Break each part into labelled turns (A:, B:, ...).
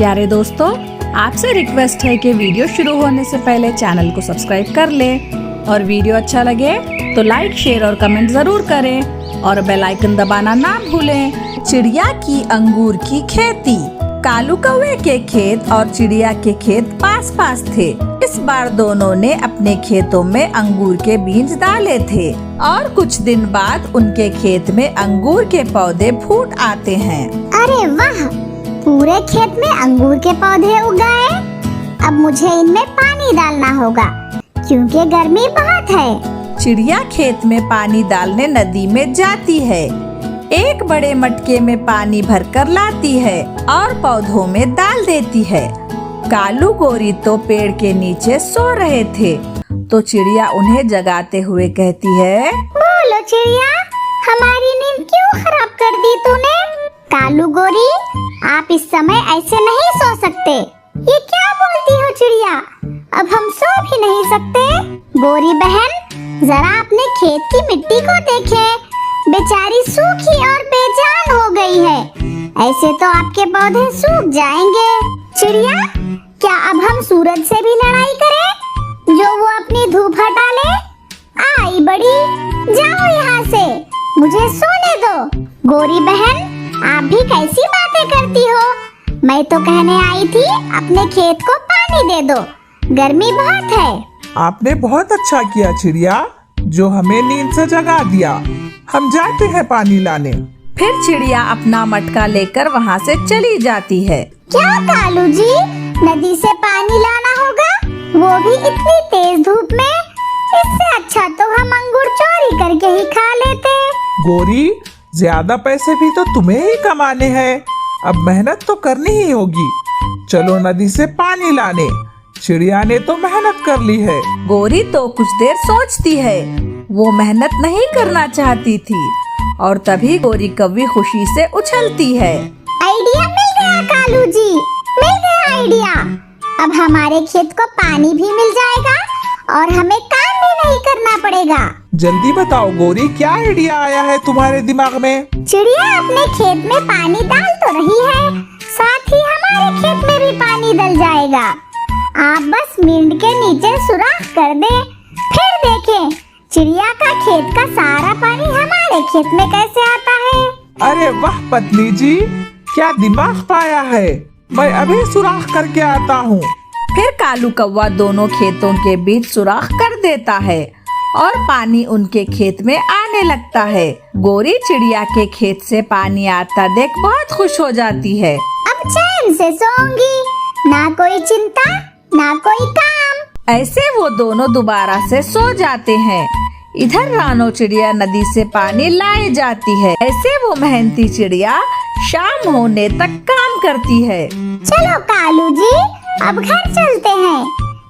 A: प्यारे दोस्तों, आपसे रिक्वेस्ट है कि वीडियो शुरू होने से पहले चैनल को सब्सक्राइब कर ले और वीडियो अच्छा लगे तो लाइक, शेयर और कमेंट जरूर करें और बेल आइकन दबाना ना भूलें। चिड़िया की अंगूर की खेती। कालू कौवे के खेत और चिड़िया के खेत पास पास थे। इस बार दोनों ने अपने खेतों में अंगूर के बीज डाले थे और कुछ दिन बाद उनके खेत में अंगूर के पौधे फूट आते हैं।
B: अरे वाह, पूरे खेत में अंगूर के पौधे उग गए। अब मुझे इनमें पानी डालना होगा क्योंकि गर्मी बहुत है।
A: चिड़िया खेत में पानी डालने नदी में जाती है। एक बड़े मटके में पानी भरकर लाती है और पौधों में डाल देती है। कालू गोरी तो पेड़ के नीचे सो रहे थे, तो चिड़िया उन्हें जगाते हुए कहती है,
B: बोलो चिड़िया, हमारी नींद क्यों खराब कर दी तूने? कालू गोरी, आप इस समय ऐसे नहीं सो सकते। ये क्या बोलती हो चिड़िया? अब हम सो भी नहीं सकते। गोरी बहन, जरा अपने खेत की मिट्टी को देखें, बेचारी सूखी और बेजान हो गई है। ऐसे तो आपके पौधे सूख जाएंगे। चिड़िया, क्या अब हम सूरज से भी लड़ाई करें जो वो अपनी धूप हटा ले? आई बड़ी, जाओ यहाँ से, मुझे सोने दो। गोरी बहन, आप भी कैसी बातें करती हो? मैं तो कहने आई थी अपने खेत को पानी दे दो, गर्मी बहुत है।
C: आपने बहुत अच्छा किया चिड़िया, जो हमें नींद से जगा दिया। हम जाते हैं पानी लाने।
A: फिर चिड़िया अपना मटका लेकर वहाँ से चली जाती है।
B: क्या कालू जी, नदी से पानी लाना होगा, वो भी इतनी तेज धूप में? इससे अच्छा तो हम अंगूर चोरी करके ही खा लेते।
C: गोरी, ज्यादा पैसे भी तो तुम्हें ही कमाने हैं, अब मेहनत तो करनी ही होगी। चलो नदी से पानी लाने। चिड़िया ने तो मेहनत कर ली है।
A: गोरी तो कुछ देर सोचती है, वो मेहनत नहीं करना चाहती थी और तभी गोरी कौवी खुशी से उछलती है।
B: आइडिया मिल गया कालू जी, मिल गया आइडिया। अब हमारे खेत को पानी भी मिल जाएगा और हमें काम भी नहीं करना पड़ेगा।
C: जल्दी बताओ गोरी, क्या आइडिया आया है तुम्हारे दिमाग में?
B: चिड़िया अपने खेत में पानी डाल तो रही है, साथ ही हमारे खेत में भी पानी डल जाएगा। आप बस मींड के नीचे सुराख कर दे, फिर देखें चिड़िया का खेत का सारा पानी हमारे खेत में कैसे आता है।
C: अरे वाह पत्नी जी, क्या दिमाग पाया है। मैं अभी सुराख करके आता हूँ।
A: फिर कालू कौवा दोनों खेतों के बीच सुराख कर देता है और पानी उनके खेत में आने लगता है। गोरी चिड़िया के खेत से पानी आता देख बहुत खुश हो जाती है।
B: अब चैन से सोऊंगी, ना कोई चिंता ना कोई काम।
A: ऐसे वो दोनों दोबारा से सो जाते हैं। इधर रानो चिड़िया नदी से पानी लाए जाती है। ऐसे वो मेहनती चिड़िया शाम होने तक काम करती है।
B: चलो कालू जी, अब घर चलते हैं।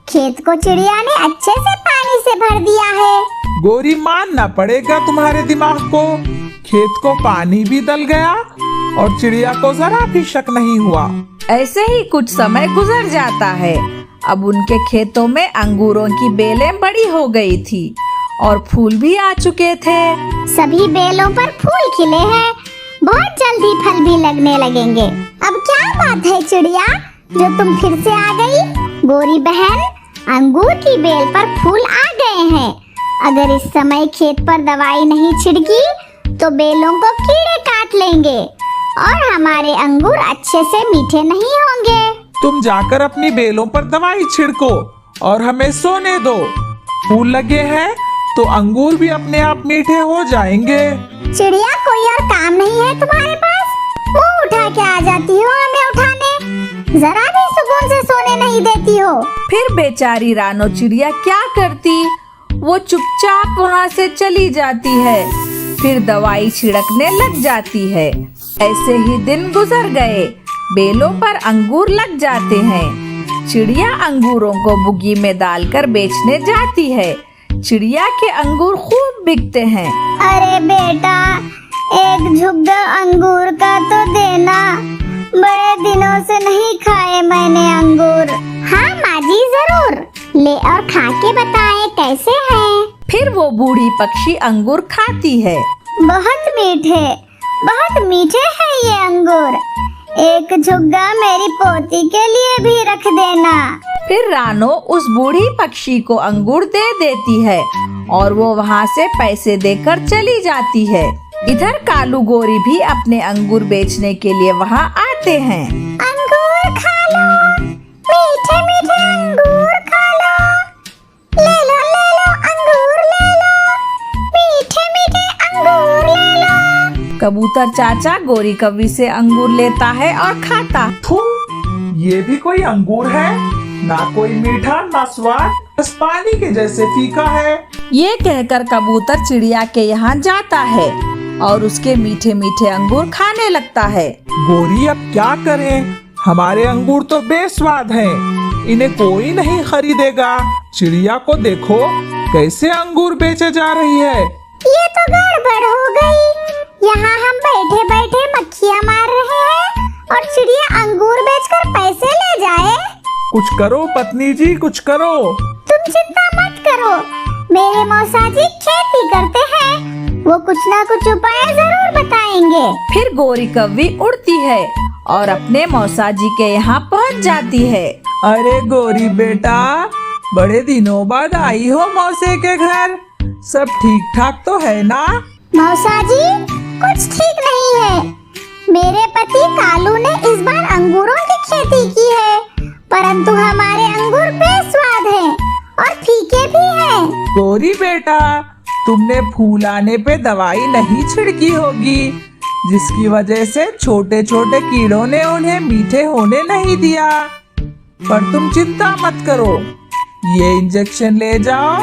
B: खेत को चिड़िया ने अच्छे से पानी से भर दिया है।
C: गोरी, मानना पड़ेगा तुम्हारे दिमाग को। खेत को पानी भी डल गया और चिड़िया को जरा भी शक नहीं हुआ।
A: ऐसे ही कुछ समय गुजर जाता है। अब उनके खेतों में अंगूरों की बेलें बड़ी हो गई थी और फूल भी आ चुके थे।
B: सभी बेलों पर फूल खिले हैं, बहुत जल्दी फल भी लगने लगेंगे। अब क्या बात है चिड़िया, जो तुम फिर से आ गई? गोरी बहन, अंगूर की बेल पर फूल आ गए हैं। अगर इस समय खेत पर दवाई नहीं छिड़की तो बेलों को कीड़े काट लेंगे और हमारे अंगूर अच्छे से मीठे नहीं होंगे।
C: तुम जाकर अपनी बेलों पर दवाई छिड़को और हमें सोने दो। फूल लगे हैं तो अंगूर भी अपने आप मीठे हो जाएंगे।
B: चिड़िया, कोई और काम नहीं है तुम्हारे पास? वो उठा के आ जाती हो हमें उठाने, जरा भी सुकून से सोने नहीं देती हो।
A: फिर बेचारी रानो चिड़िया क्या करती, वो चुपचाप वहाँ से चली जाती है। फिर दवाई छिड़कने लग जाती है। ऐसे ही दिन गुजर गए। बेलों पर अंगूर लग जाते हैं। चिड़िया अंगूरों को बुगी में डालकर बेचने जाती है। चिड़िया के अंगूर खूब बिकते हैं।
B: अरे बेटा, एक झुग्गा अंगूर का तो देना, बड़े दिनों से नहीं खाए मैंने अंगूर। हाँ माँ जी, जरूर ले और खा के बताएं कैसे हैं।
A: फिर वो बूढ़ी पक्षी अंगूर खाती है।
B: बहुत मीठे हैं ये अंगूर। एक झुग्गा मेरी पोती के लिए भी रख देना।
A: फिर रानो उस बूढ़ी पक्षी को अंगूर दे देती है और वो वहाँ से पैसे देकर चली जाती है। इधर कालू गोरी भी अपने अंगूर बेचने के लिए वहाँ आते हैं।
B: अंगूर खा लो, मीठे मीठे अंगूर खा लो, ले लो अंगूर ले लो, मीठे मीठे अंगूर ले लो।
A: कबूतर चाचा गोरी कव्वी से अंगूर लेता है और खाता।
C: थू, ये भी कोई अंगूर है? ना कोई मीठा ना स्वाद, बस पानी के जैसे फीका है।
A: ये कहकर कबूतर चिड़िया के यहाँ जाता है और उसके मीठे मीठे अंगूर खाने लगता है।
C: गोरी अब क्या करें? हमारे अंगूर तो बेस्वाद हैं, इन्हें कोई नहीं खरीदेगा। चिड़िया को देखो कैसे अंगूर बेचे जा रही है।
B: ये तो गड़बड़ हो गई। यहाँ हम बैठे बैठे मक्खियाँ मार रहे हैं और चिड़िया अंगूर बेचकर पैसे ले जाए।
C: कुछ करो पत्नी जी, कुछ करो।
B: तुम चिंता मत करो, मेरे मौसा जी खेती करते हैं, वो कुछ ना कुछ उपाय जरूर बताएंगे।
A: फिर गोरी कव्वी उड़ती है और अपने मौसा जी के यहाँ पहुँच जाती है।
C: अरे गोरी बेटा, बड़े दिनों बाद आई हो मौसे के घर, सब ठीक ठाक तो है ना?
B: मौसा जी कुछ ठीक नहीं है। मेरे पति कालू ने इस बार अंगूरों की खेती की है, परंतु हमारे अंगूर बेस्वाद हैं और फीके भी हैं।
C: गोरी बेटा, तुमने फूल आने पे दवाई नहीं छिड़की होगी, जिसकी वजह से छोटे छोटे कीड़ों ने उन्हें मीठे होने नहीं दिया। पर तुम चिंता मत करो, ये इंजेक्शन ले जाओ,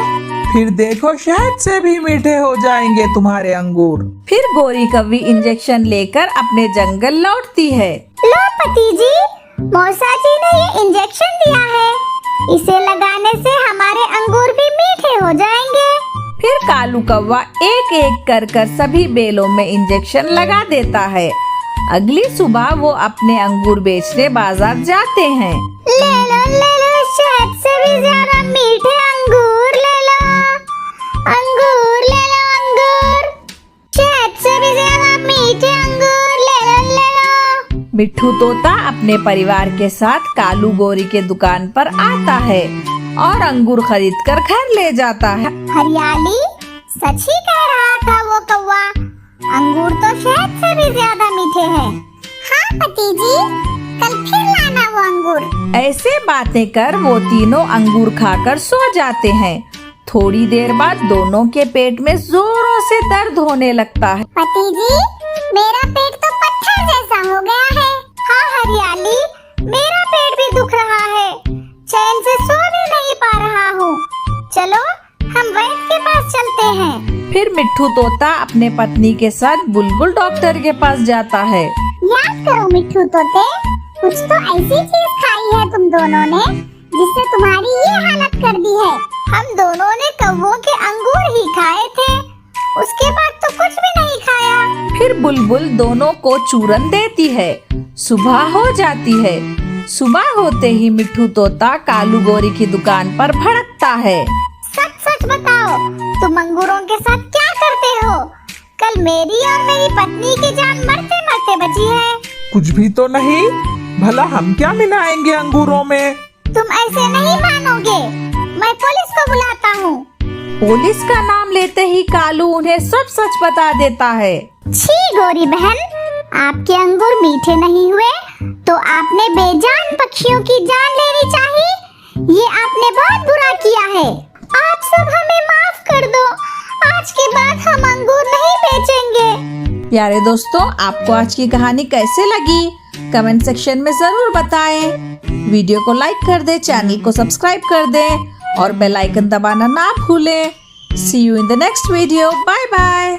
C: फिर देखो शहद से भी मीठे हो जाएंगे तुम्हारे अंगूर।
A: फिर गोरी कव्वी इंजेक्शन लेकर अपने जंगल लौटती है।
B: लो पति जी, मौसा जी ने ये इंजेक्शन दिया है, इसे लगाने से हमारे अंगूर भी मीठे हो जाएंगे।
A: फिर कालू कौवा एक एक कर सभी बेलों में इंजेक्शन लगा देता है। अगली सुबह वो अपने अंगूर बेचने बाजार जाते हैं।
B: ले लो शहद से भी ज्यादा मीठे अंगूर ले लो, अंगूर ले लो अंगूर, शहद से भी ज्यादा मीठे अंगूर ले लो।
A: मिट्ठू तोता अपने परिवार के साथ कालू गोरी के दुकान पर आता है और अंगूर खरीद कर घर ले जाता है।
B: हरियाली सच ही कह रहा था वो कौवा, अंगूर तो शहद से भी ज्यादा मीठे हैं। हाँ पति जी, कल फिर लाना वो अंगूर।
A: ऐसे बातें कर वो तीनों अंगूर खाकर सो जाते हैं। थोड़ी देर बाद दोनों के पेट में जोरों से दर्द होने लगता है।
B: पति जी, मेरा पेट तो पत्थर जैसा हो गया है। हाँ हरियाली, मेरा पेट भी दुख रहा है, चैन से सो भी नहीं पा रहा हूँ। चलो हम वैद्य के पास चलते हैं।
A: फिर मिट्ठू तोता अपने पत्नी के साथ बुलबुल डॉक्टर के पास जाता है।
B: याद करो मिट्ठू तोते, कुछ तो ऐसी चीज खाई है तुम दोनों ने जिससे तुम्हारी ये हालत कर दी है। हम दोनों ने कौवों के अंगूर ही खाए थे, उसके बाद तो कुछ भी नहीं खाया।
A: फिर बुलबुल दोनों को चूरन देती है। सुबह हो जाती है। सुबह होते ही मिट्ठू तोता कालू गोरी की दुकान पर भड़कता है।
B: सच सच बताओ, तुम अंगूरों के साथ क्या करते हो? कल मेरी और मेरी पत्नी की जान मरते मरते बची है।
C: कुछ भी तो नहीं, भला हम क्या मिलाएंगे अंगूरों में?
B: तुम ऐसे नहीं मानोगे, मैं पुलिस को बुलाता हूँ।
A: पुलिस का नाम लेते ही कालू उन्हें सब सच बता देता है।
B: छी गोरी बहन, आपके अंगूर मीठे नहीं हुए तो आपने बेजान पक्षियों की जान लेनी चाहिए। ये आपने बहुत बुरा किया है। आप सब हमें माफ कर दो, आज के बाद हम अंगूर नहीं बेचेंगे।
A: प्यारे दोस्तों, आपको आज की कहानी कैसे लगी कमेंट सेक्शन में जरूर बताएं। वीडियो को लाइक कर दें, चैनल को सब्सक्राइब कर दें और बेल आइकन दबाना ना भूलें। See you in the next video. Bye bye.